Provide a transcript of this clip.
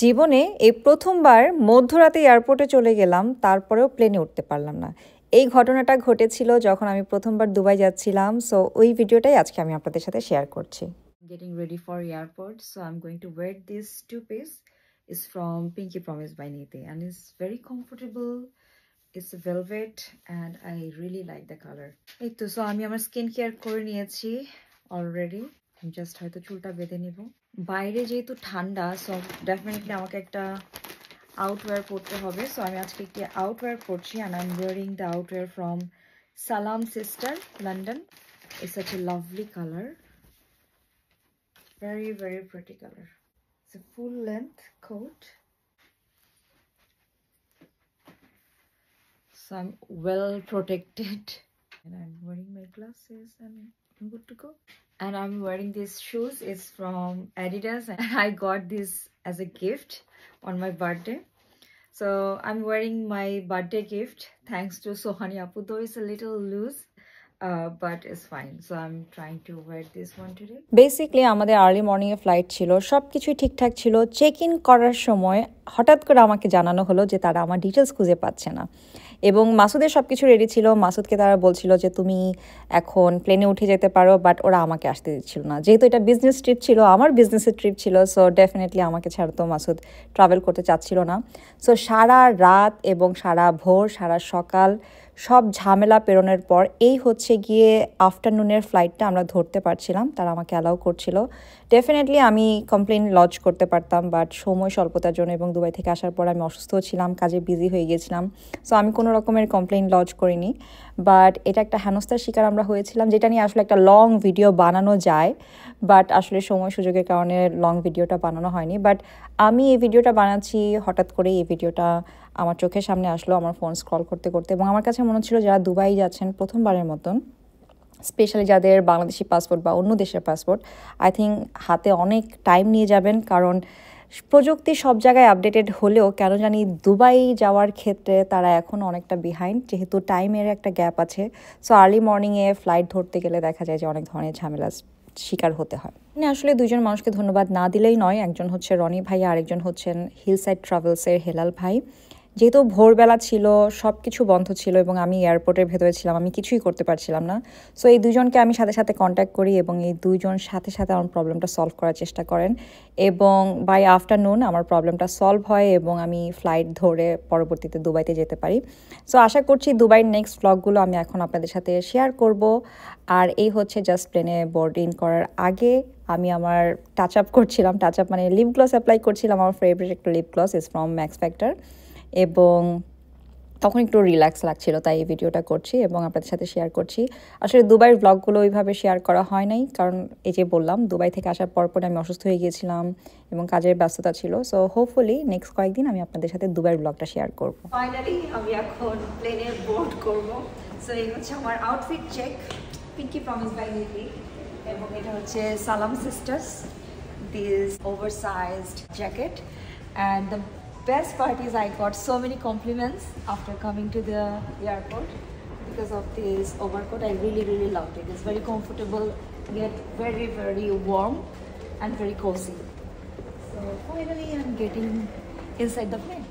জীবনে এই প্রথমবার মধ্যরাতে এয়ারপোর্টে চলে গেলাম, তারপরেও প্লেনে উঠতে পারলাম না। এই ঘটনাটা ঘটেছিল যখন আমি প্রথমবার দুবাই যাচ্ছিলাম। সো ওই ভিডিওটাই আজকে আমি আপনাদের সাথে শেয়ার করছি। Getting ready for airport, so I'm going to wear this two-piece. It's from Pinky Promise by Niti and it's very comfortable. It's a velvet and I really like the color. এই তো so আমি আমার skin care করে নিয়েছি already. Just হয়তো চুলটা বেঁধে নিব। বাইরে যেহেতু ঠান্ডা, সো ডেফিনেটলি আমাকে একটা আউটওয়্যার পরতে হবে। সো আমি আজকে একটি আউটওয়্যার পরছি and I'm wearing the outwear from Salam Sister, London. It's such a lovely color. Very, very pretty color. It's a full length coat. So I'm well protected. And I'm wearing my glasses and I'm good to go. And I'm wearing these shoes. It's from Adidas and I got this as a gift on my birthday. So I'm wearing my birthday gift thanks to Sohani Apu, though it's a little loose. But it's fine. So I'm trying to wear this one today. Basically আমাদের early morning এ flight ছিল, সবকিছুই ঠিকঠাক ছিল। Check in করার সময় হঠাৎ করে আমাকে জানানো হলো যে তারা আমার ডিটেলস খুঁজে পাচ্ছে না এবং মাসুদের সবকিছু রেডি ছিল। মাসুদকে তারা বলছিল যে তুমি এখন প্লেনে উঠে যেতে পারো, বাট ওরা আমাকে আসতে দিচ্ছিল না। যেহেতু এটা বিজনেস ট্রিপ ছিল, আমার বিজনেসের ট্রিপ ছিল, সো ডেফিনেটলি আমাকে ছাড়া তো মাসুদ ট্রাভেল করতে চাচ্ছিল না। সো সারা রাত এবং সারা ভোর সারা সকাল সব ঝামেলা পেরোনোর পর এই হচ্ছে গিয়ে আফটারনুনের ফ্লাইটটা আমরা ধরতে পারছিলাম, তারা আমাকে অ্যালাউ করছিল। ডেফিনেটলি আমি কমপ্লেন লজ করতে পারতাম, বাট সময় স্বল্পতার জন্য এবং দুবাই থেকে আসার পর আমি অসুস্থও ছিলাম, কাজে বিজি হয়ে গিয়েছিলাম। সো আমি কোনো রকমের কমপ্লেন লজ করিনি। বাট এটা একটা হেনস্থার শিকার আমরা হয়েছিলাম, যেটা নিয়ে আসলে একটা লং ভিডিও বানানো যায়, বাট আসলে সময় সুযোগের কারণে লং ভিডিওটা বানানো হয়নি। বাট আমি এই ভিডিওটা বানাচ্ছি হঠাৎ করে। এই ভিডিওটা আমার চোখের সামনে আসলো আমার ফোন স্ক্রল করতে করতে, এবং আমার কাছে মনে হচ্ছিল যারা দুবাই যাচ্ছেন প্রথমবারের মতন, স্পেশালি যাদের বাংলাদেশি পাসপোর্ট বা অন্য দেশের পাসপোর্ট, আই থিঙ্ক হাতে অনেক টাইম নিয়ে যাবেন, কারণ প্রযুক্তি সব জায়গায় আপডেটেড হলেও কেন জানি দুবাই যাওয়ার ক্ষেত্রে তারা এখনও অনেকটা বিহাইন্ড, যেহেতু টাইমের একটা গ্যাপ আছে। সো আর্লি মর্নিংয়ে ফ্লাইট ধরতে গেলে দেখা যায় যে অনেক ধরনের ঝামেলা শিকার হতে হয়। আসলে দুইজন মানুষকে ধন্যবাদ না দিলেই নয়। একজন হচ্ছে রনি ভাই, আরেকজন হচ্ছেন হিলসাইড ট্রাভেলসের হেলাল ভাই। যেহেতু ভোরবেলা ছিল, সব কিছু বন্ধ ছিল এবং আমি এয়ারপোর্টের ভেতরে ছিলাম, আমি কিছুই করতে পারছিলাম না। সো এই দুজনকে আমি সাথে সাথে কন্ট্যাক্ট করি এবং এই দুইজন সাথে সাথে আমার প্রবলেমটা সলভ করার চেষ্টা করেন এবং বাই আফটারনুন আমার প্রবলেমটা সলভ হয় এবং আমি ফ্লাইট ধরে পরবর্তীতে দুবাইতে যেতে পারি। সো আশা করছি দুবাইয়ের নেক্সট ভ্লগগুলো আমি এখন আপনাদের সাথে শেয়ার করব। আর এই হচ্ছে জাস্ট প্লেনে বোর্ড ইন করার আগে আমি আমার টাচ আপ করছিলাম। টাচ আপ মানে লিপ গ্লস অ্যাপ্লাই করছিলাম, আমার ফেভারিট একটা lip gloss is from Max Factor, এবং তখন একটু রিল্যাক্স লাগছিল, তাই এই ভিডিওটা করছি এবং আপনাদের সাথে শেয়ার করছি। আসলে দুবাইয়ের ব্লগগুলো ওইভাবে শেয়ার করা হয় নাই, কারণ এই যে বললাম দুবাই থেকে আসার পর আমি অসুস্থ হয়ে গিয়েছিলাম এবং কাজের ব্যস্ততা ছিল। সো হোপফুলি নেক্সট কয়েকদিন আমি আপনাদের সাথে দুবাইয়ের ব্লগটা শেয়ার করব। ফাইনালি আমি এখন প্লেনে বোর্ড করব। সো এই হচ্ছে আমার outfit check, Pinky Promise by Niti, এবং এটা হচ্ছে Salaam Sisters this oversized jacket. And the best part is I got so many compliments after coming to the airport because of this overcoat. I really loved it. It's very comfortable, yet very warm and very cozy. So finally I'm getting inside the plane.